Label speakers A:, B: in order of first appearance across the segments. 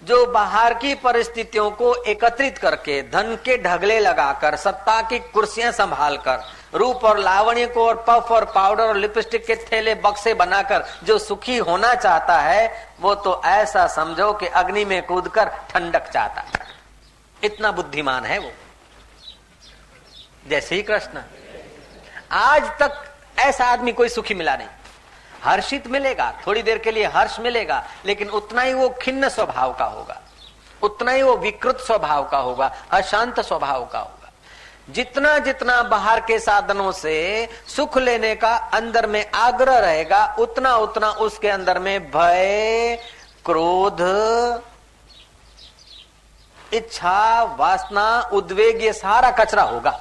A: जो बाहर की परिस्थितियों को एकत्रित करके, धन के ढगले लगाकर, सत्ता की कुर्सियां संभालकर, रूप और लावण्य को और पफ और पाउडर और लिपस्टिक के थैले बक्से बनाकर जो सुखी होना चाहता है, वो तो ऐसा समझो कि अग्नि में कूदकर ठंडक चाहता है। इतना बुद्धिमान है वो। जय श्री कृष्ण। आज तक ऐसा आदमी कोई सुखी मिला नहीं। हर्षित मिलेगा, थोड़ी देर के लिए हर्ष मिलेगा, लेकिन उतना ही वो खिन्न स्वभाव का होगा, उतना ही वो विकृत स्वभाव का होगा, अशांत स्वभाव का होगा। जितना जितना बाहर के साधनों से सुख लेने का अंदर में आग्रह रहेगा, उतना उतना उसके अंदर में भय, क्रोध, इच्छा, वासना, उद्वेग, ये सारा कचरा होगा।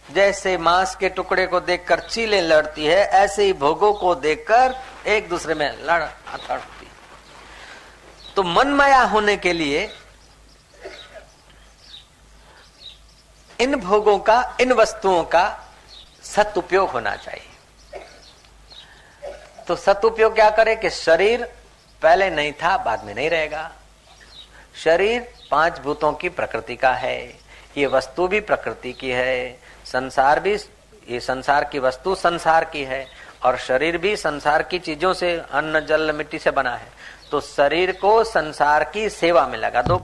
A: जैसे मांस के टुकड़े को देखकर चीलें लड़ती है, ऐसे ही भोगों को देखकर एक दूसरे में लड़ती। तो मनमाया होने के लिए इन भोगों का, इन वस्तुओं का सदुपयोग होना चाहिए। तो सदुपयोग क्या करे कि शरीर पहले नहीं था, बाद में नहीं रहेगा। शरीर 5 भूतों की प्रकृति का है, ये वस्तु भी प्रकृति की है, संसार भी, ये संसार की वस्तु संसार की है, और शरीर भी संसार की चीजों से, अन्न जल मिट्टी से बना है। तो शरीर को संसार की सेवा में लगा दो।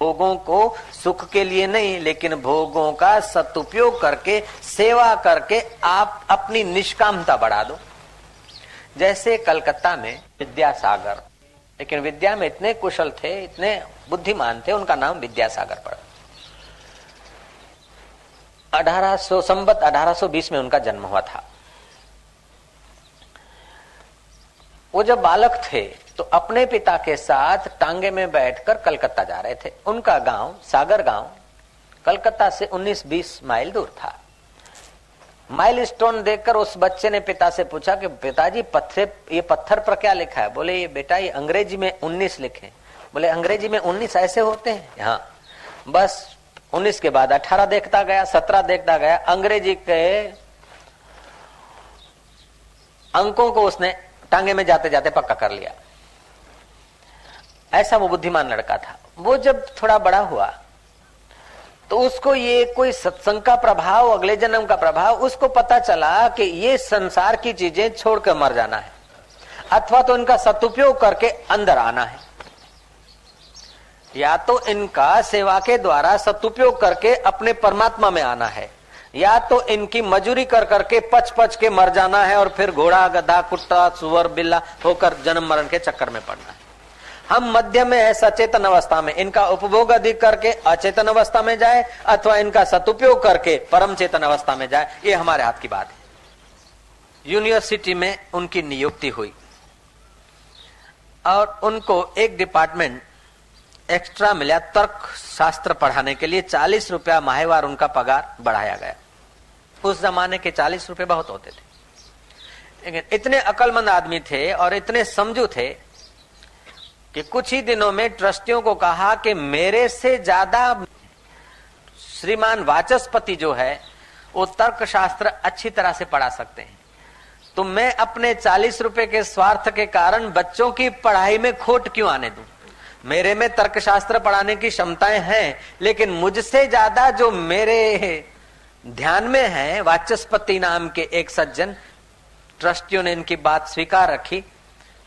A: भोगों को सुख के लिए नहीं, लेकिन भोगों का सदुपयोग करके, सेवा करके आप अपनी निष्कामता बढ़ा दो। जैसे कलकत्ता में विद्यासागर, लेकिन विद्या में इतने कुशल थे, इतने बुद्धिमान थे, उनका नाम विद्यासागर पड़ा। 1800 संवत 1820 में उनका जन्म हुआ था। वो जब बालक थे तो अपने पिता के साथ टांगे में बैठकर कलकत्ता जा रहे थे। उनका गांव, सागर गांव, कलकत्ता से 19-20 माइल दूर था। माइल स्टोन देखकर उस बच्चे ने पिता से पूछा कि पिताजी, ये पत्थर पर क्या लिखा है? बोले, ये बेटा, ये अंग्रेजी में 19 लिखे। बोले, अंग्रेजी में 19 ऐसे होते हैं? हाँ। बस 19 के बाद 18 देखता गया, 17 देखता गया, अंग्रेजी के अंकों को उसने टांगे में जाते जाते पक्का कर लिया। ऐसा वो बुद्धिमान लड़का था। वो जब थोड़ा बड़ा हुआ तो उसको ये कोई सत्संग का प्रभाव, अगले जन्म का प्रभाव, उसको पता चला कि ये संसार की चीजें छोड़कर मर जाना है, अथवा तो इनका सदुपयोग करके अंदर आना है, या तो इनका सेवा के द्वारा सदुपयोग करके अपने परमात्मा में आना है, या तो इनकी मजूरी कर करके पच के मर जाना है और फिर घोड़ा, गधा, कुत्ता, सुअर, बिल्ला होकर जन्म मरण के चक्कर में पड़ना है। हम मध्य में है, सचेतन अवस्था में, इनका उपभोग अधिक करके अचेतन अवस्था में जाए, अथवा इनका सदुपयोग करके परम चेतन अवस्था में जाए, ये हमारे हाथ की बात है। यूनिवर्सिटी में उनकी नियुक्ति हुई और उनको एक डिपार्टमेंट एक्स्ट्रा मिला, तर्क शास्त्र पढ़ाने के लिए। 40 रुपया माहवार उनका पगार बढ़ाया गया। उस जमाने के 40 रुपए बहुत होते थे, लेकिन इतने अक्लमंद आदमी थे और इतने समझू थे कि कुछ ही दिनों में ट्रस्टियों को कहा कि मेरे से ज्यादा श्रीमान वाचस्पति जो है वो तर्क शास्त्र अच्छी तरह से पढ़ा सकते हैं, तो मैं अपने 40 रुपए के स्वार्थ के कारण बच्चों की पढ़ाई में खोट क्यों आने दूं? मेरे में तर्कशास्त्र पढ़ाने की क्षमताएं हैं, लेकिन मुझसे ज्यादा जो मेरे ध्यान में है, वाचस्पति नाम के एक सज्जन, ट्रस्टियों ने इनकी बात स्वीकार रखी।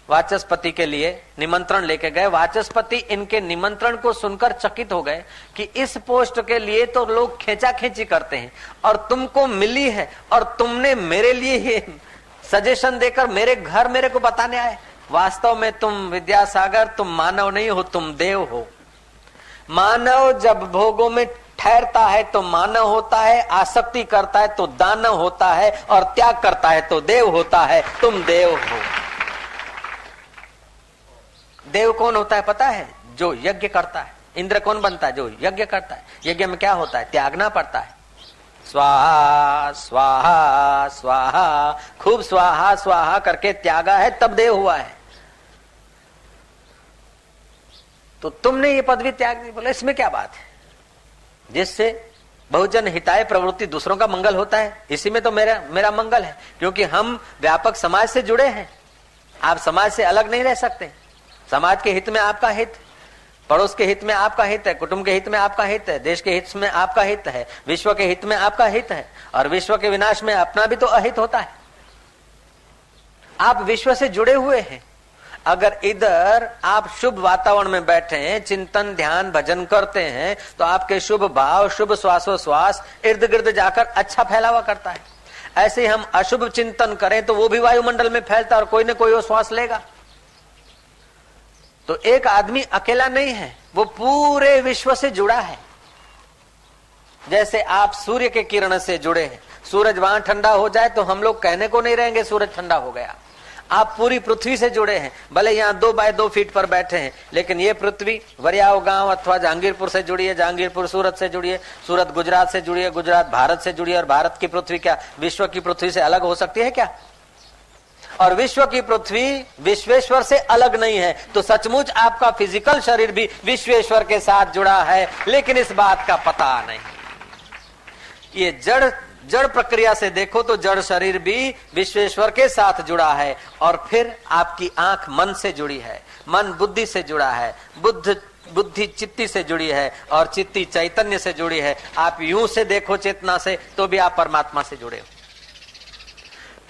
A: वाचस्पति के लिए निमंत्रण लेके गए। वाचस्पति इनके निमंत्रण को सुनकर चकित हो गए कि इस पोस्ट के लिए तो लोग खींचाखींची करते हैं और तुमको मिली है, और तुमने मेरे लिए ही सजेशन देकर मेरे घर मेरे को बताने आए। वास्तव में तुम विद्यासागर, तुम मानव नहीं हो, तुम देव हो। मानव जब भोगों में ठहरता है तो मानव होता है, आसक्ति करता है तो दानव होता है, और त्याग करता है तो देव होता है। तुम देव हो। देव कौन होता है पता है? जो यज्ञ करता है। इंद्र कौन बनता है? जो यज्ञ करता है। यज्ञ में क्या होता है? त्यागना पड़ता है। स्वाहा स्वाहा स्वाहा, खूब स्वाहा स्वाहा करके त्यागा है, तब देव हुआ है। तो तुमने ये पदवी त्याग दी। बोले, इसमें क्या बात है? जिससे बहुजन हिताय प्रवृत्ति, दूसरों का मंगल होता है, इसी में तो मेरा मंगल है, क्योंकि हम व्यापक समाज से जुड़े हैं। आप समाज से अलग नहीं रह सकते। समाज के हित में आपका हित, पड़ोस के हित में आपका हित है, कुटुंब के हित में आपका हित है, देश के हित में आपका हित है, विश्व के हित में आपका हित है, और विश्व के विनाश में अपना भी तो अहित होता है। आप विश्व से जुड़े हुए हैं। अगर इधर आप शुभ वातावरण में बैठे हैं, चिंतन ध्यान भजन करते हैं, तो आपके शुभ भाव, शुभ श्वासोश्वास इर्द गिर्द जाकर अच्छा फैलावा करता है। ऐसे हम अशुभ चिंतन करें तो वो भी वायुमंडल में फैलता और कोई न कोई वो श्वास लेगा। तो एक आदमी अकेला नहीं है, वो पूरे विश्व से जुड़ा है। जैसे आप सूर्य के किरण से जुड़े हैं, सूरज वहां ठंडा हो जाए तो हम लोग कहने को नहीं रहेंगे सूरज ठंडा हो गया। आप पूरी पृथ्वी से जुड़े हैं, भले यहाँ 2 बाय 2 फीट पर बैठे हैं, लेकिन ये पृथ्वी वरियाव गांव अथवा जहांगीरपुर से जुड़ी है, जहांगीरपुर सूरत से जुड़ी है, सूरत गुजरात से जुड़ी है, गुजरात भारत से जुड़ी है, और भारत की पृथ्वी क्या विश्व की पृथ्वी से अलग हो सकती है क्या? और विश्व की पृथ्वी विश्वेश्वर से अलग नहीं है। तो सचमुच आपका फिजिकल शरीर भी विश्वेश्वर के साथ जुड़ा है, लेकिन इस बात का पता नहीं। ये जड़ प्रक्रिया से देखो तो जड़ शरीर भी विश्वेश्वर के साथ जुड़ा है। और फिर आपकी आंख मन से जुड़ी है, मन बुद्धि से जुड़ा है, बुद्धि चित्ती से जुड़ी है, और चित्ती चैतन्य से जुड़ी है। आप यूं से देखो चेतना से तो भी आप परमात्मा से जुड़े हो।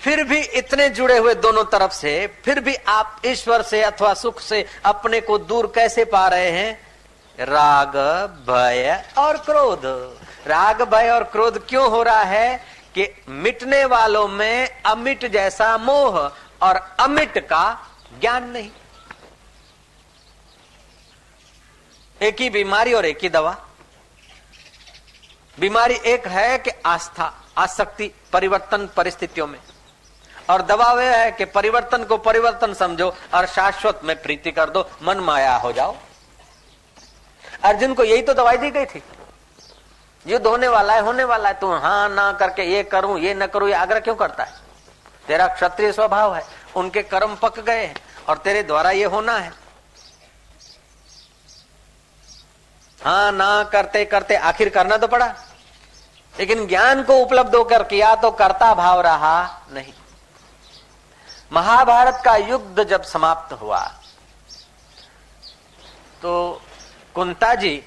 A: फिर भी इतने जुड़े हुए दोनों तरफ से, फिर भी आप ईश्वर से अथवा सुख से अपने को दूर कैसे पा रहे हैं? राग भय और क्रोध। राग भय और क्रोध क्यों हो रहा है? कि मिटने वालों में अमिट जैसा मोह और अमिट का ज्ञान नहीं। एक ही बीमारी और एक ही दवा। बीमारी एक है कि आस्था, आसक्ति परिवर्तन परिस्थितियों में, और दवा वह है कि परिवर्तन को परिवर्तन समझो और शाश्वत में प्रीति कर दो, मन माया हो जाओ। अर्जुन को यही तो दवाई दी गई थी। युद्ध होने वाला है, होने वाला है, तू हाँ ना करके ये करूं ये न करूं ये आग्रह क्यों करता है? तेरा क्षत्रिय स्वभाव है, उनके कर्म पक गए हैं और तेरे द्वारा ये होना है। हाँ ना करते करते आखिर करना तो पड़ा, लेकिन ज्ञान को उपलब्ध होकर किया तो कर्ता भाव रहा नहीं। महाभारत का युद्ध जब समाप्त हुआ तो कुंता जी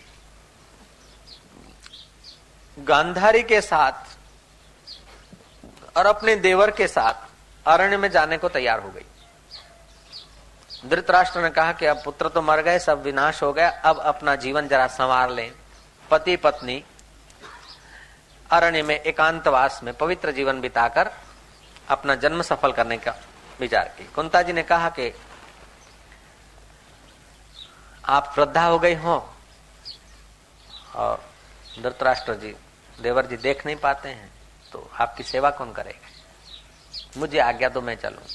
A: गांधारी के साथ और अपने देवर के साथ अरण्य में जाने को तैयार हो गई। धृतराष्ट्र ने कहा कि अब पुत्र तो मर गए, सब विनाश हो गया, अब अपना जीवन जरा संवार लें। पति पत्नी अरण्य में एकांतवास में पवित्र जीवन बिताकर अपना जन्म सफल करने का विचार की। कुंता जी ने कहा कि आप वृद्धा हो गई हो और धृतराष्ट्र जी देवर जी देख नहीं पाते हैं, तो आपकी सेवा कौन करेगा? मुझे आज्ञा तो मैं चलूं।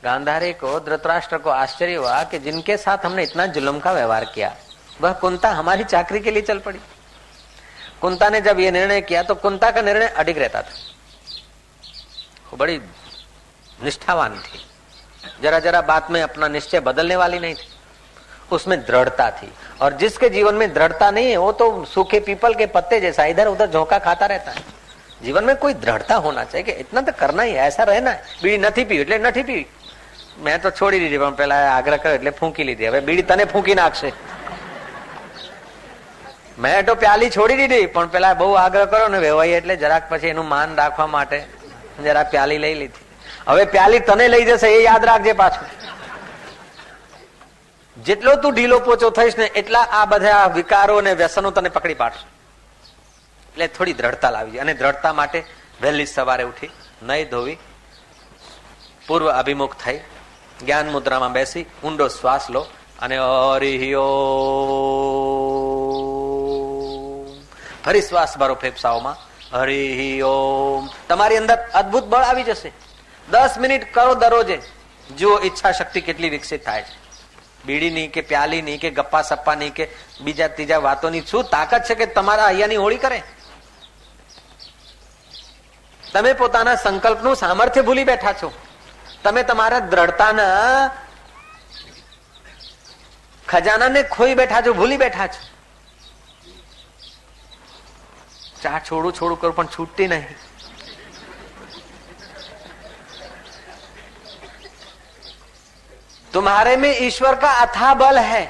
A: गांधारी को, धृतराष्ट्र को आश्चर्य हुआ कि जिनके साथ हमने इतना जुल्म का व्यवहार किया वह कुंता हमारी चाकरी के लिए चल पड़ी। कुंता ने जब ये निर्णय किया तो कुंता का निर्णय अडिग रहता था, वो बड़ी निष्ठावान थी, जरा जरा बात में अपना निश्चय बदलने वाली नहीं थी, उसमें दृढ़ता थी। और जिसके जीवन में दृढ़ता नहीं है वो तो सूखे पीपल के पत्ते जैसा इधर उधर झोंका खाता रहता है। जीवन में कोई दृढ़ता होना चाहिए कि इतना तो करना ही है, ऐसा रहना है। बीड़ी નથી પીવી એટલે નથી પીવી, मैं तो छोड़ी દીધી, પણ પેલા આગ્રહ કર્યો એટલે ફૂંકી લીધી। હવે બીડી તને ફૂંકી નાખશે। मैं तो प्याली छोड़ी દીધી, પણ પેલા બહુ આગ્રહ કર્યો ને વેવાઈ એટલે જરાક પછી એનું માન રાખવા માટે જરા પ્યાલી લઈ લીધી। હવે પ્યાલી તને લઈ જશે એ યાદ રાખજે પાછું। જેટલો તું ઢીલો પોચો થઈશ ને એટલા આ બધા વિકારો ને વ્યસનો તને પકડી પાડશે। એટલે થોડી દ્રઢતા લાવી અને દ્રઢતા માટે વહેલી સવારે ઉઠી નહીં ધોવી પૂર્વ અભિમુખ થઈ જ્ઞાન મુદ્રામાં બેસી ઊંડો શ્વાસ લો અને હરિ ઓમ, ફરી શ્વાસ ભરો ફેફસાઓમાં, હરિ ઓમ। તમારી અંદર અદ્ભુત બળ આવી જશે। 10 મિનિટ કરો દરરોજે, જુઓ ઈચ્છા શક્તિ કેટલી વિકસિત થાય છે। બીડી ની કે પ્યાલી ની કે ગપ્પા સપ્પા ની કે બીજા ત્રીજા વાતોની શું તાકાત છે કે તમારા અહીંયાની હોળી કરે? તમે પોતાના સંકલ્પનું સામર્થ્ય ભૂલી બેઠા છો, તમે તમારા દ્રઢતાના ખજાનાને ખોઈ બેઠા છો, ભૂલી બેઠા છો। ચા છોડું છોડું કરું પણ છૂટતી નહીં। तुम्हारे में ईश्वर का अथाह बल है।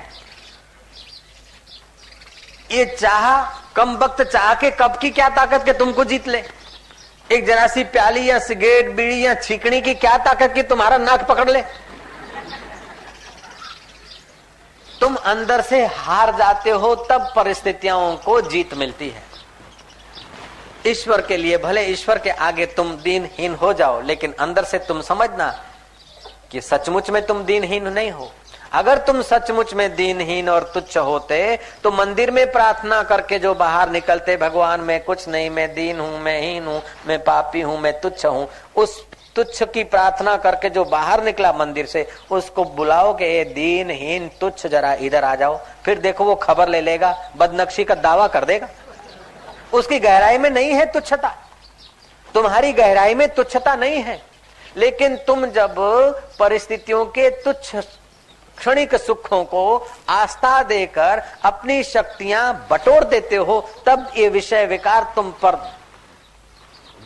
A: ये चाह कम वक्त चाह के कब की क्या ताकत के तुमको जीत ले। एक जरा सी प्याली या सिगरेट बीड़ी या छीकनी की क्या ताकत की तुम्हारा नाक पकड़ ले। तुम अंदर से हार जाते हो तब परिस्थितियों को जीत मिलती है। ईश्वर के लिए भले ईश्वर के आगे तुम दीनहीन हो जाओ, लेकिन अंदर से तुम समझना कि सचमुच में तुम दीनहीन नहीं हो। अगर तुम सचमुच में दीनहीन और तुच्छ होते तो मंदिर में प्रार्थना करके जो बाहर निकलते, भगवान मैं कुछ नहीं, मैं दीन हूं, मैं हीन हूं, मैं पापी हूं, मैं तुच्छ हूं, उस तुच्छ की प्रार्थना करके जो बाहर निकला मंदिर से, उसको बुलाओ कि ये दीनहीन तुच्छ जरा इधर आ जाओ। फिर देखो वो खबर ले लेगा, बदनक्शी का दावा कर देगा। उसकी गहराई में नहीं है तुच्छता, तुम्हारी गहराई में तुच्छता नहीं है। लेकिन तुम जब परिस्थितियों के तुच्छ क्षणिक सुखों को आस्था देकर अपनी शक्तियां बटोर देते हो, तब ये विषय विकार तुम पर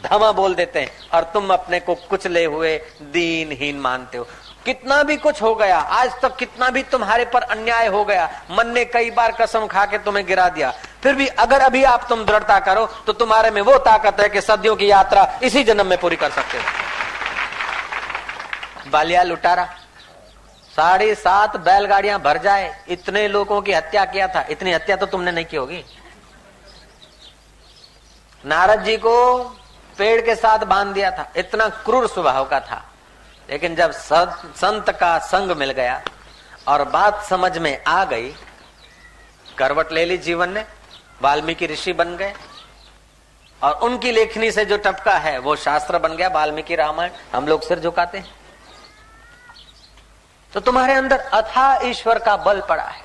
A: धमा बोल देते हैं और तुम अपने को कुचले हुए दीनहीन मानते हो। कितना भी कुछ हो गया, आज तक कितना भी तुम्हारे पर अन्याय हो गया, मन ने कई बार कसम खा के तुम्हें गिरा दिया, फिर भी अगर अभी आप तुम दृढ़ता करो तो तुम्हारे में वो ताकत है कि सदियों की यात्रा इसी जन्म में पूरी कर सकते हो। बालिया लुटारा 7.5 बैलगाड़ियां भर जाए, इतने लोगों की हत्या किया था। इतनी हत्या तो तुमने नहीं की होगी। नारद जी को पेड़ के साथ बांध दिया था, इतना क्रूर स्वभाव का था। लेकिन जब संत का संग मिल गया और बात समझ में आ गई, करवट ले ली जीवन ने, वाल्मीकि ऋषि बन गए और उनकी लेखनी से जो टपका है वो शास्त्र बन गया, वाल्मीकि रामायण। हम लोग सिर झुकाते हैं। तो तुम्हारे अंदर अथाह ईश्वर का बल पड़ा है,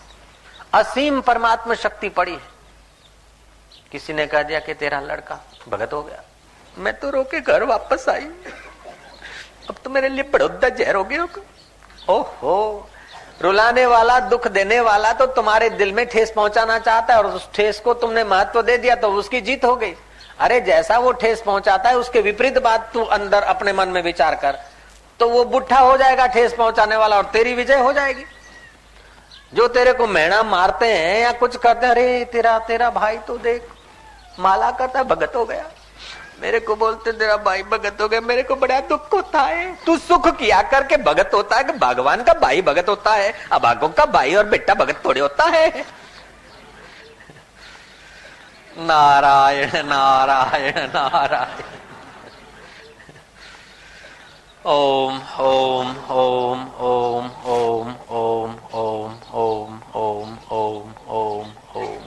A: असीम परमात्मा शक्ति पड़ी है। किसी ने कह दिया कि तेरा लड़का भगत हो गया, मैं तो रोके घर वापस आई, अब तो मेरे लिए बड़ौदा जहर हो गया। ओहो, रुलाने वाला, दुख देने वाला तो तुम्हारे दिल में ठेस पहुंचाना चाहता है और उस ठेस को तुमने महत्व दे दिया तो उसकी जीत हो गई। अरे जैसा वो ठेस पहुंचाता है उसके विपरीत बात तू अंदर अपने मन में विचार कर, तो वो बुढ़ा हो जाएगा ठेस पहुंचाने वाला और तेरी विजय हो जाएगी। जो तेरे को मेहना मारते हैं या कुछ करते हैं, अरे तेरा भाई तो देख माला करता भगत हो गया, मेरे को बोलते तेरा भाई भगत हो गया, मेरे को बड़ा दुख होता है। तू सुख किया करके भगत होता है कि भगवान का भाई भगत होता है? अभागों का भाई और बेटा भगत थोड़े होता है। नारायण नारायण नारायण। ओम ओम ओम ओम ओम ओम ओम ओम ओम ओम ओम ओम।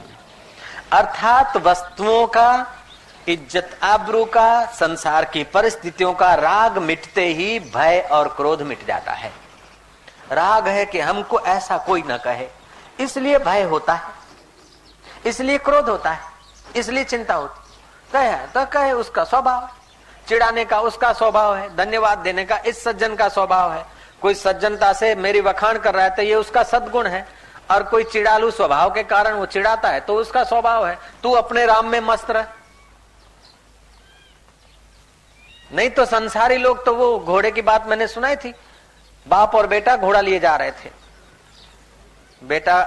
A: अर्थात वस्तुओं का, इज्जत आबरू का, संसार की परिस्थितियों का राग मिटते ही भय और क्रोध मिट जाता है। राग है कि हमको ऐसा कोई न कहे, इसलिए भय होता है, इसलिए क्रोध होता है, इसलिए चिंता होती। कहे तो कहे, उसका स्वभाव है। चिढ़ाने का उसका स्वभाव है, धन्यवाद देने का इस सज्जन का स्वभाव है। कोई सज्जनता से मेरी वखाण कर रहा है तो ये उसका सद्गुण है, और कोई चिड़ालू स्वभाव के कारण वो चिढ़ाता है तो उसका स्वभाव है। तू अपने राम में मस्त रह। नहीं तो संसारी लोग तो, वो घोड़े की बात मैंने सुनाई थी, बाप और बेटा घोड़ा लिए जा रहे थे, बेटा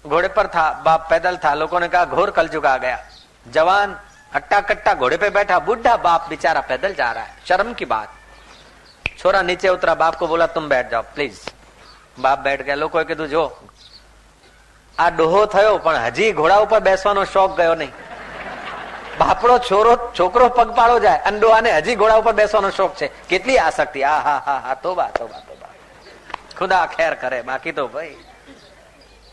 A: घोड़े पर था, बाप पैदल था। लोगों ने कहा घोर कलयुग आ गया। जवान हट्टा कट्टा घोड़े पे बैठा, बुढ़ा बाप बेचारा पैदल जा रहा है। शर्म की बात। छोरा नीचे उतरा, बाप को बोला तुम बैठ जाओ प्लीज। बाप बैठ गया। लोगों कीधું જો આ ડોહો થયો પણ હજી ઘોડા ઉપર બેસવાનો શોખ ગયો નહીં। બાપડો છોકરો પગપાળો જાય અને ડોહાને હજી ઘોડા ઉપર બેસવાનો શોખ છે। કેટલી આસક્તિ! આ હા હા હા, તોબા તોબા તોબા, ખુદા ખેર કરે। બાકી તો ભાઈ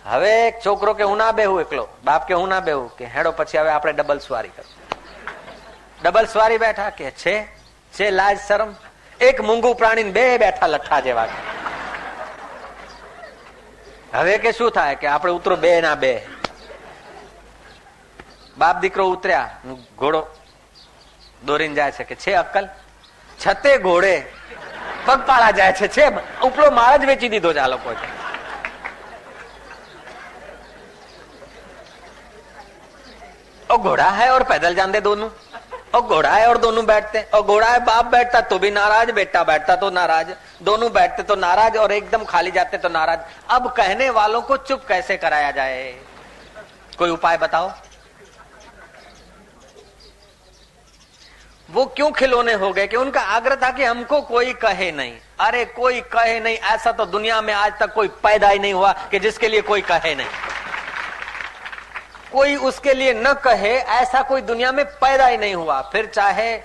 A: હવે એક છોકરો કે હું ના બેહું એકલો, બાપ કે હું ના બેહું, કે હેડો પછી હવે આપણે ડબલ સવારી કરો। ડબલ સવારી બેઠા કે છે લાજ શરમ। એક મૂંગું પ્રાણી બે બેઠા લઠ્ઠા જેવા। હવે કે શું થાય કે આપણે ઉતરો બે ના બે। બાપ દીકરો ઉતર્યા, ઘોડો દોરીને જાય છે કે છે અક્કલ? છતે ઘોડે પગપાળા જાય છે ઉપલો માળ જ વેચી દીધો છે આ લોકો। घोड़ा है और पैदल जान दे दोनों। और घोड़ा है और दोनों बैठते, और घोड़ा है बाप बैठता तो भी नाराज, बेटा बैठता तो नाराज, दोनों बैठते तो नाराज और एकदम खाली जाते तो नाराज। अब कहने वालों को चुप कैसे कराया जाए, कोई उपाय बताओ। वो क्यों खिलौने हो गए कि उनका आग्रह था कि हमको कोई कहे नहीं। अरे कोई कहे नहीं, ऐसा तो दुनिया में आज तक कोई पैदा ही नहीं हुआ कि जिसके लिए कोई कहे नहीं, कोई उसके लिए न कहे, ऐसा कोई दुनिया में पैदा ही नहीं हुआ। फिर चाहे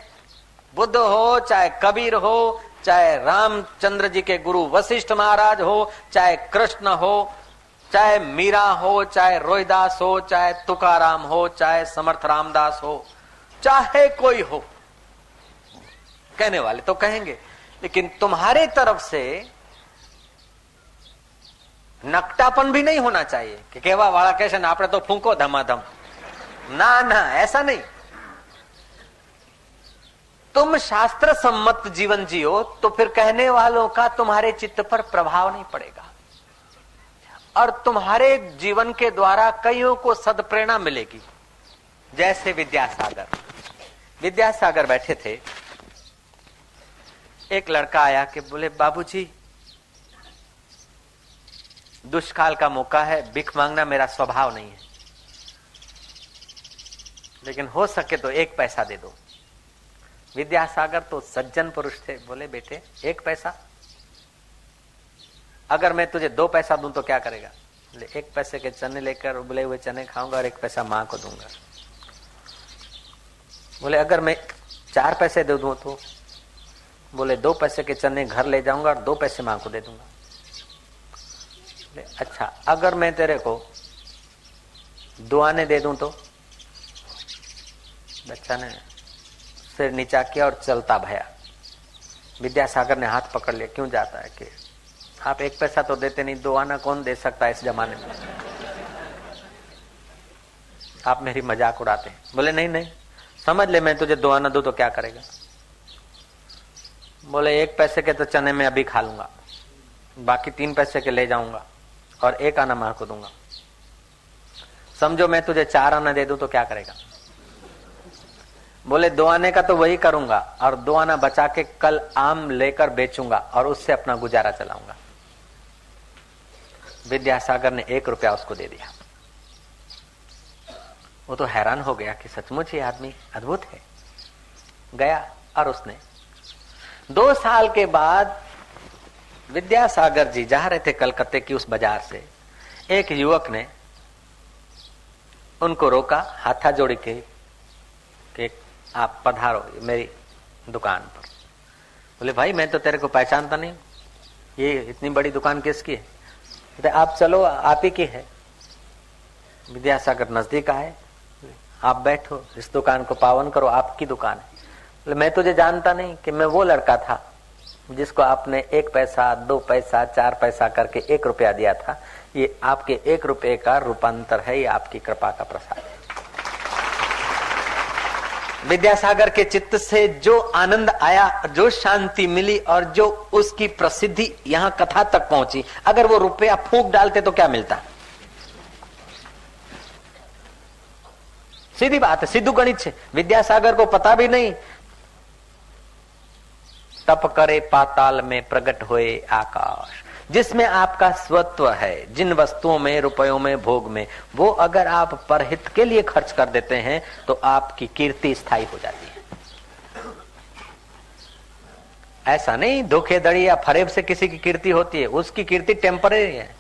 A: बुद्ध हो, चाहे कबीर हो, चाहे रामचंद्र जी के गुरु वशिष्ठ महाराज हो, चाहे कृष्ण हो, चाहे मीरा हो, चाहे रोहिदास हो, चाहे तुकाराम हो, चाहे समर्थ रामदास हो, चाहे कोई हो, कहने वाले तो कहेंगे। लेकिन तुम्हारे तरफ से नकटापन भी नहीं होना चाहिए कि कहवा वाला कैसे ना आपने तो फूंको धमाधम, ना ना, ऐसा नहीं। तुम शास्त्र सम्मत जीवन जियो तो फिर कहने वालों का तुम्हारे चित्त पर प्रभाव नहीं पड़ेगा और तुम्हारे जीवन के द्वारा कईयों को सदप्रेरणा मिलेगी। जैसे विद्यासागर बैठे थे, एक लड़का आया कि बोले बाबूजी दुष्काल का मौका है, भिख मांगना मेरा स्वभाव नहीं है, लेकिन हो सके तो 1 पैसा दे दो। विद्यासागर तो सज्जन पुरुष थे, बोले बेटे 1 पैसा, अगर मैं तुझे 2 पैसा दूं तो क्या करेगा? बोले 1 पैसे के चने लेकर उबले हुए चने खाऊंगा और 1 पैसा मां को दूंगा। बोले अगर मैं 4 पैसे दे दूं तो? बोले 2 पैसे के चने घर ले जाऊंगा और 2 पैसे मां को दे दूंगा। अच्छा अगर मैं तेरे को 2 आने दे दूं तो? बच्चा ने सिर नीचा किया और चलता भया। विद्यासागर ने हाथ पकड़ लिया, क्यों जाता है कि आप 1 पैसा तो देते नहीं, 2 आना कौन दे सकता है इस जमाने में, आप मेरी मजाक उड़ाते हैं। बोले नहीं नहीं, समझ ले मैं तुझे 2 आना दूं तो क्या करेगा? बोले 1 पैसे के तो चने में अभी खा लूंगा, बाकी 3 पैसे के ले जाऊंगा और 1 आना मां को दूंगा। समझो मैं तुझे 4 आना दे दूं तो क्या करेगा? बोले 2 आने का तो वही करूंगा और 2 आना बचा के कल आम लेकर बेचूंगा और उससे अपना गुजारा चलाऊंगा। विद्यासागर ने 1 रुपया उसको दे दिया। वो तो हैरान हो गया कि सचमुच ये आदमी अद्भुत है। गया और उसने 2 साल के बाद विद्यासागर जी जा रहे थे कलकत्ते की उस बाजार से, एक युवक ने उनको रोका, हाथा जोड़ी के कि आप पधारो मेरी दुकान पर। बोले भाई मैं तो तेरे को पहचानता नहीं, ये इतनी बड़ी दुकान किसकी है? बोले आप चलो, आप ही की है। विद्यासागर नजदीक आए, आप बैठो, इस दुकान को पावन करो, आपकी दुकान है। बोले मैं तुझे जानता नहीं कि मैं वो लड़का था जिसको आपने 1 पैसा 2 पैसा 4 पैसा करके 1 रुपया दिया था। ये आपके 1 रुपये का रूपांतर है, ये आपकी कृपा का प्रसाद है। विद्यासागर के चित्त से जो आनंद आया, जो शांति मिली और जो उसकी प्रसिद्धि यहां कथा तक पहुंची, अगर वो रुपया फूंक डालते तो क्या मिलता? सीधी बात है, सिद्धू गणित है। विद्यासागर को पता भी नहीं, तप करे पाताल में प्रकट होए आकाश, जिसमें आपका स्वत्व है, जिन वस्तुओं में, रुपयों में, भोग में, वो अगर आप परहित के लिए खर्च कर देते हैं तो आपकी कीर्ति स्थायी हो जाती है। ऐसा नहीं धोखेधड़ी या फरेब से किसी की कीर्ति होती है, उसकी कीर्ति टेम्परेरी है।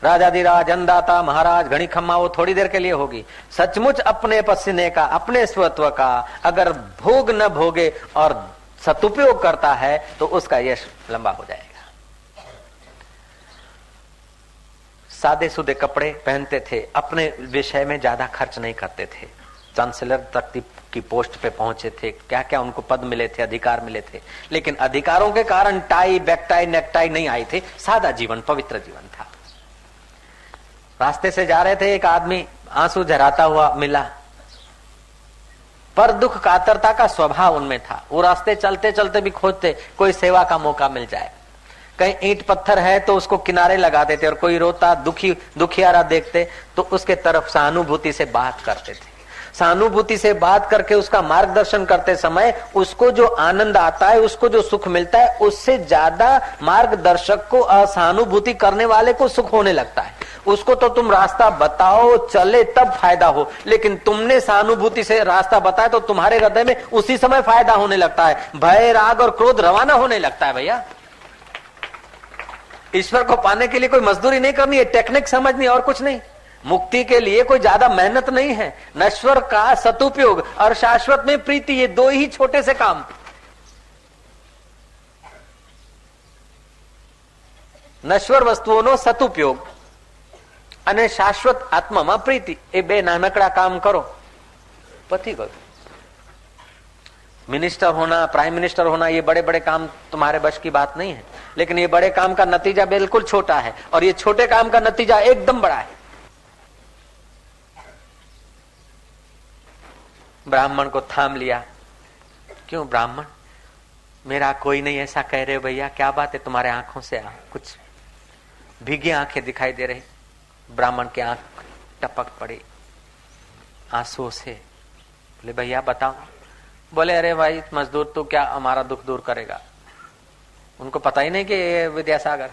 A: राजाधिराज अन्नदाता महाराज घड़ी खम्मा वो थोड़ी देर के लिए होगी। सचमुच अपने पसीने का, अपने स्वत्व का अगर भोग न भोगे और सदुपयोग करता है तो उसका यश लंबा हो जाएगा। सादे सुदे कपड़े पहनते थे, अपने विषय में ज्यादा खर्च नहीं करते थे, चांसलर तक की पोस्ट पे पहुंचे थे, क्या क्या उनको पद मिले थे, अधिकार मिले थे, लेकिन अधिकारों के कारण टाई बैकटाई नेकटाई नहीं आई थी। सादा जीवन, पवित्र जीवन था। रास्ते से जा रहे थे, एक आदमी आंसू झराता हुआ मिला, पर दुख कातरता का स्वभाव उनमें था। वो रास्ते चलते चलते भी खोजते कोई सेवा का मौका मिल जाए। कहीं ईंट पत्थर है तो उसको किनारे लगा देते, और कोई रोता दुखियारा देखते तो उसके तरफ सहानुभूति से बात करते थे। सहानुभूति से बात करके उसका मार्गदर्शन करते समय उसको जो आनंद आता है, उसको जो सुख मिलता है, उससे ज्यादा मार्गदर्शक को असहानुभूति करने वाले को सुख होने लगता है। उसको तो तुम रास्ता बताओ चले तब फायदा हो, लेकिन तुमने सहानुभूति से रास्ता बताया तो तुम्हारे हृदय में उसी समय फायदा होने लगता है। भय, राग और क्रोध रवाना होने लगता है। भैया, ईश्वर को पाने के लिए कोई मजदूरी नहीं करनी है, टेक्निक समझनी, और कुछ नहीं। मुक्ति के लिए कोई ज्यादा मेहनत नहीं है। नश्वर का सदुपयोग और शाश्वत में प्रीति, ये दो ही छोटे से काम। નશ્વર વસ્તુઓનો સદુપયોગ અને શાશ્વત આત્મામાં પ્રીતિ, એ બે નાનકડા કામ કરો, પતી ગયું। मिनिस्टर होना, प्राइम मिनिस्टर होना, ये बड़े बड़े काम तुम्हारे बश की बात नहीं है, लेकिन ये बड़े काम का नतीजा बिल्कुल छोटा है और ये छोटे काम का नतीजा एकदम बड़ा है। ब्राह्मण को थाम लिया। क्यों ब्राह्मण, मेरा कोई नहीं ऐसा कह रहे हो भैया, क्या बात है, तुम्हारे आंखों से कुछ भीगी आंखें दिखाई दे रही। ब्राह्मण की आंख टपक पड़ी आंसुओं से। बोले भैया बताओ। बोले अरे भाई मजदूर, तू क्या हमारा दुख दूर करेगा। उनको पता ही नहीं कि ये विद्यासागर।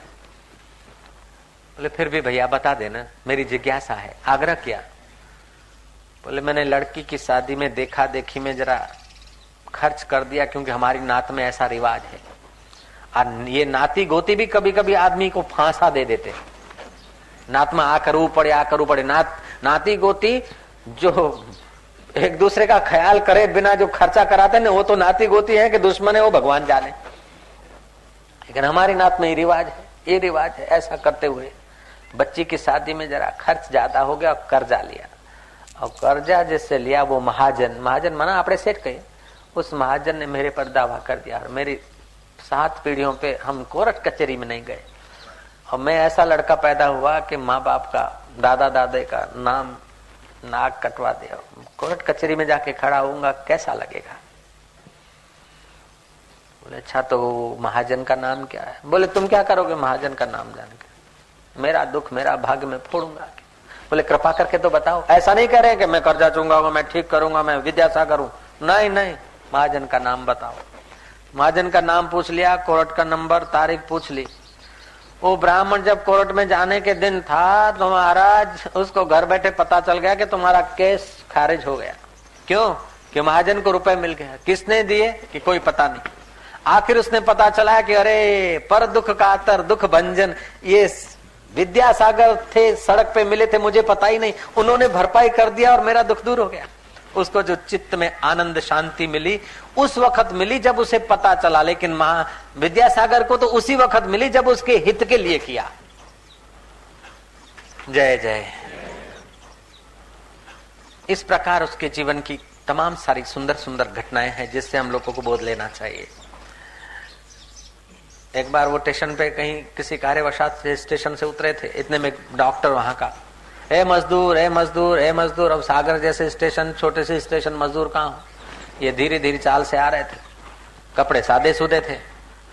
A: बोले फिर भी भैया बता देना, मेरी जिज्ञासा है। आग्रह किया। बोले मैंने लड़की की शादी में देखा देखी में जरा खर्च कर दिया, क्योंकि हमारी नात में ऐसा रिवाज है। और ये नाती गोती भी कभी कभी आदमी को फांसा दे देते। नात में आ करવું પડે, आ करવું પડे। नाती गोती जो एक दूसरे का ख्याल करे बिना जो खर्चा कराते हैं, वो तो नाती गोती है कि दुश्मन है, वो भगवान जाने। लेकिन हमारी नात में ये रिवाज है, ये रिवाज है। ऐसा करते हुए बच्ची की शादी में जरा खर्च ज्यादा हो गया और कर्जा लिया। और कर्जा जिससे लिया वो महाजन, महाजन माना आपने सेठ कहे, उस महाजन ने मेरे पर दावा कर दिया। और मेरी 7 पीढ़ियों पे हम कोर्ट कचहरी में नहीं गए। और मैं ऐसा लड़का पैदा हुआ कि माँ बाप का, दादा दादे का नाम नाक कटवा दिया। कोर्ट कचहरी में जाके खड़ा होऊंगा, कैसा लगेगा। बोले अच्छा तो महाजन का नाम क्या है। बोले तुम क्या करोगे महाजन का नाम जान के, मेरा दुख मेरा भाग्य में फोड़ूंगा। बोले कृपा करके तो बताओ। ऐसा नहीं कह रहे कि मैं कर्जा चूंगा, मैं ठीक करूंगा, मैं विद्यासागर हूं। नहीं नहीं, महाजन का नाम बताओ। महाजन का नाम पूछ लिया, कोर्ट का नंबर, तारीख पूछ ली। वो ब्राह्मण जब कोर्ट में जाने के दिन था तो महाराज उसको घर बैठे पता चल गया कि तुम्हारा केस खारिज हो गया। क्यों? कि महाजन को रुपए मिल गया। किसने दिए कि कोई पता नहीं। आखिर उसने पता चला कि अरे पर दुख कातर दुख भंजन, ये विद्यासागर थे, सड़क पे मिले थे, मुझे पता ही नहीं। उन्होंने भरपाई कर दिया और मेरा दुख दूर हो गया। उसको जो चित्त में आनंद शांति मिली उस वक्त मिली जब उसे पता चला, लेकिन विद्यासागर को तो उसी वक्त मिली जब उसके हित के लिए किया। जय जय। इस प्रकार उसके जीवन की तमाम सारी सुंदर सुंदर घटनाएं हैं जिससे हम लोगों को बोध लेना चाहिए। एक बार वो स्टेशन पे कहीं किसी कार्यवशात से स्टेशन से उतरे थे, इतने में डॉक्टर वहां का, ए मजदूर, ए मजदूर, ए मजदूर। अब सागर जैसे स्टेशन, छोटे से स्टेशन, मजदूर कहाँ हो। ये धीरे धीरे चाल से आ रहे थे, कपड़े सादे सूदे थे।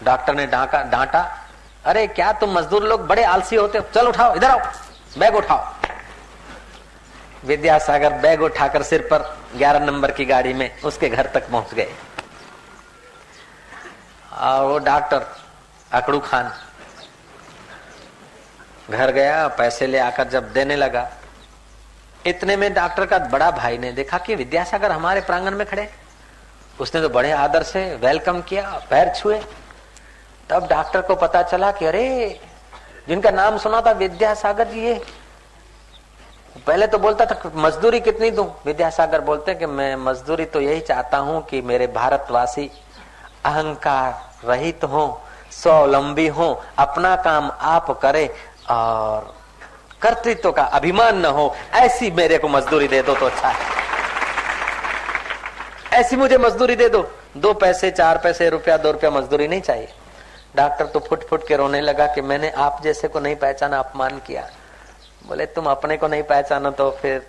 A: डॉक्टर ने डांटा, अरे क्या तुम मजदूर लोग बड़े आलसी होते हो, चल उठाओ, इधर आओ, बैग उठाओ। विद्यासागर बैग उठाकर सिर पर 11 नंबर की गाड़ी में उसके घर तक पहुंच गए। और वो डॉक्टर अकड़ू खान घर गया, पैसे ले आकर जब देने लगा, इतने में डॉक्टर का बड़ा भाई ने देखा कि विद्यासागर हमारे प्रांगण में खड़े। उसने तो बड़े आदर से वेलकम किया, पैर छुए। तब डॉक्टर को पता चला कि अरे जिनका नाम सुना था विद्यासागर जी, ये पहले तो बोलता था मजदूरी कितनी दूं। विद्यासागर बोलते कि मैं मजदूरी तो यही चाहता हूं कि मेरे भारतवासी अहंकार रहित हो, स्वावलंबी हो, अपना काम आप करे और कर्तृत्व का अभिमान न हो, ऐसी मेरे को मजदूरी दे दो तो अच्छा है। ऐसी मुझे मजदूरी दे दो। 2 पैसे 4 पैसे, रुपया 2 रुपया मजदूरी नहीं चाहिए। डॉक्टर तो फुट फुट के रोने लगा कि मैंने आप जैसे को नहीं पहचाना, अपमान किया। बोले तुम अपने को नहीं पहचाना तो फिर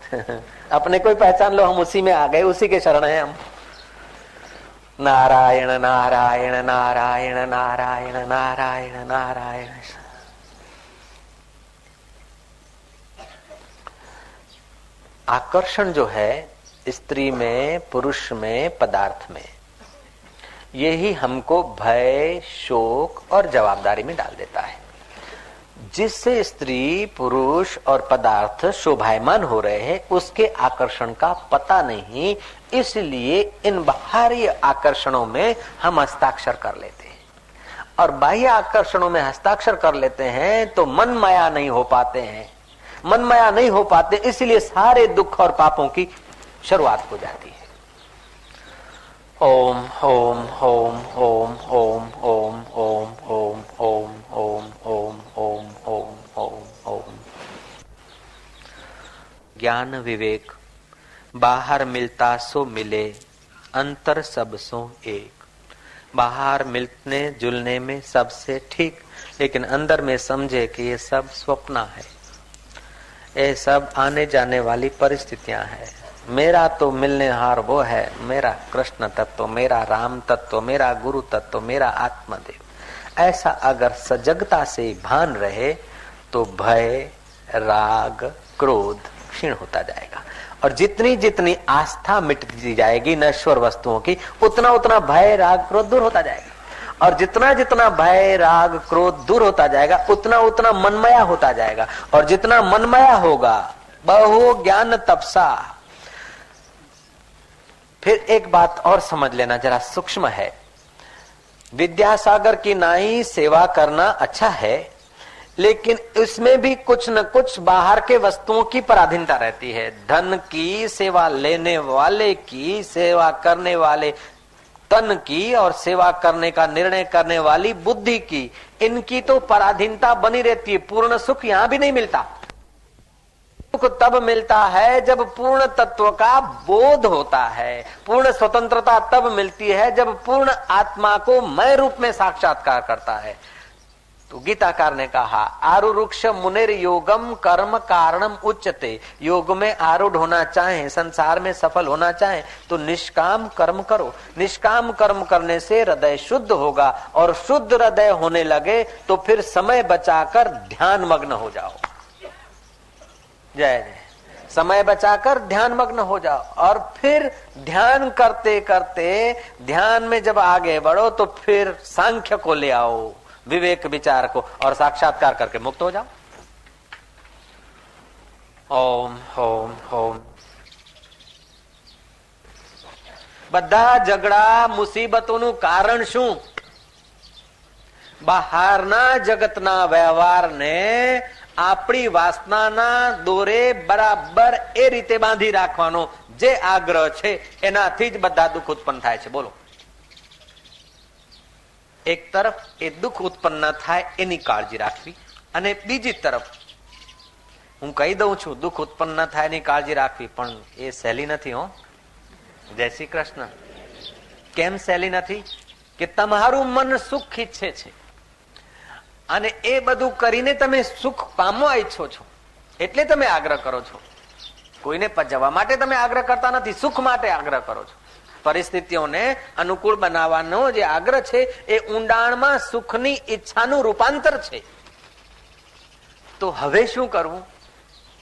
A: अपने को ही पहचान लो, हम उसी में आ गए, उसी के शरण है हम। नारायण नारायण नारायण नारायण नारायण नारायण। आकर्षण जो है स्त्री में, पुरुष में, पदार्थ में, यही हमको भय, शोक और जवाबदारी में डाल देता है। जिससे स्त्री, पुरुष और पदार्थ शोभायमान हो रहे हैं, उसके आकर्षण का पता नहीं, इसलिए इन बाहरी आकर्षणों में हम हस्ताक्षर कर लेते हैं। और बाह्य आकर्षणों में हस्ताक्षर कर लेते हैं तो मन माया नहीं हो पाते हैं। मन माया नहीं हो पाते, इसलिए सारे दुख और पापों की शुरुआत हो जाती है। ओम ओम ओम ओम ओम ओम ओम ओम ओम ओम ओम ओम ओम ओम ओम। ज्ञान विवेक बाहर मिलता सो मिले, अंतर सब सो एक। बाहर मिलने जुलने में सबसे ठीक, लेकिन अंदर में समझे कि ये सब स्वप्न है, ये सब आने जाने वाली परिस्थितियां हैं। मेरा तो मिलने हार वो है, मेरा कृष्ण तत्व, मेरा राम तत्व, मेरा गुरु तत्व, मेरा आत्मदेव। ऐसा अगर सजगता से भान रहे तो भय, राग, क्रोध क्षीण होता जाएगा। और जितनी जितनी आस्था मिटती जाएगी नश्वर वस्तुओं की, उतना उतना भय, राग, क्रोध दूर होता जाएगा। और जितना जितना भय, राग, क्रोध दूर होता जाएगा, उतना उतना मनमया होता जाएगा। और जितना मनमया होगा, बहु ज्ञान तपसा। फिर एक बात और समझ लेना, जरा सूक्ष्म है। विद्यासागर की नाई सेवा करना अच्छा है, लेकिन इसमें भी कुछ न कुछ बाहर के वस्तुओं की पराधीनता रहती है। धन की, सेवा लेने वाले की, सेवा करने वाले तन की, और सेवा करने का निर्णय करने वाली बुद्धि की, इनकी तो पराधीनता बनी रहती है। पूर्ण सुख यहां भी नहीं मिलता। सुख तब मिलता है जब पूर्ण तत्व का बोध होता है। पूर्ण स्वतंत्रता तब मिलती है जब पूर्ण आत्मा को मैं रूप में साक्षात्कार करता है। तो गीताकार ने कहा, आरुरुक्ष मुनिर योगम कर्म कारणम उच्चते। योग में आरूढ़ होना चाहे, संसार में सफल होना चाहे तो निष्काम कर्म करो। निष्काम कर्म करने से हृदय शुद्ध होगा, और शुद्ध हृदय होने लगे तो फिर समय बचाकर ध्यान मग्न हो जाओ। जय जय। समय बचाकर ध्यान मग्न हो जाओ, और फिर ध्यान करते करते ध्यान में जब आगे बढ़ो तो फिर सांख्य को ले आओ, विवेक विचार को, और साक्षात्कार करके मुक्त हो जाओ। ओम ओम ओम। બધા ઝઘડા મુસીબતોનું કારણ શું? બહારના જગતના વ્યવહારને આપણી વાસનાના દોરે બરાબર એ રીતે બાંધી રાખવાનો જે આગ્રહ છે, એનાથી જ બધા દુઃખ ઉત્પન્ન થાય છે। બોલો, એક તરફ એ દુઃખ ઉત્પન્ન ન થાય એની કાળજી રાખવી, અને બીજી તરફ હું કહી દઉં છું, દુઃખ ઉત્પન્ન ન થાય એની કાળજી રાખવી, પણ એ સહેલી નથી હો। જય શ્રી કૃષ્ણ। કેમ સહેલી નથી? કે તમારું મન સુખ ઈચ્છે છે, અને એ બધું કરીને તમે સુખ પામવા ઈચ્છો છો, એટલે તમે આગ્રહ કરો છો। કોઈને જવા માટે તમે આગ્રહ કરતા નથી, સુખ માટે આગ્રહ કરો છો। પરિસ્થિતિઓને અનુકૂળ બનાવવાનો જે આગ્રહ છે એ ઊંડાણમાં સુખની ઈચ્છાનું રૂપાંતર છે। તો હવે શું કરવું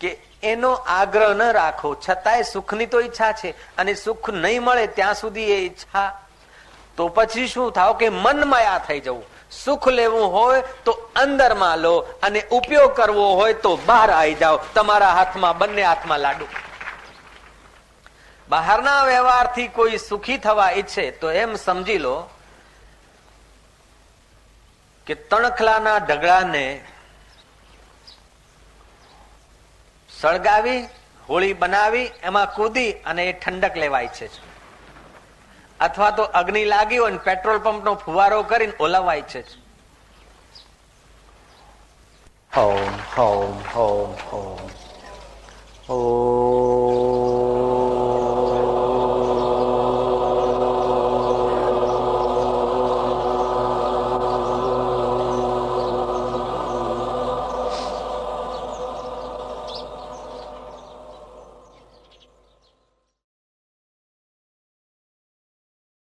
A: કે એનો આગ્રહ ન રાખો, છતાંય સુખની તો ઈચ્છા છે, અને સુખ નહીં મળે ત્યાં સુધી એ ઈચ્છા, તો પછી શું થાવ કે મનમાયા થઈ જવું। સુખ લેવું હોય તો અંદરમાં લો, અને ઉપયોગ કરવો હોય તો બહાર આવી જાઓ। તમારા હાથમાં, બંને હાથમાં લાડુ। બહારના વ્યવહારથી કોઈ સુખી થવા ઈચ્છે તો એમ સમજી લો કે તણખલાના ઢગલાને સળગાવી, હોળી બનાવી, એમાં કૂદી અને એ ઠંડક લેવા ઈચ્છે છે, અથવા તો અગ્નિ લાગી હોય ને પેટ્રોલ પંપનો ફુવારો કરીને ઓલાવવા ઈચ્છે છે। ઓમ ઓમ ઓમ ઓમ ઓમ।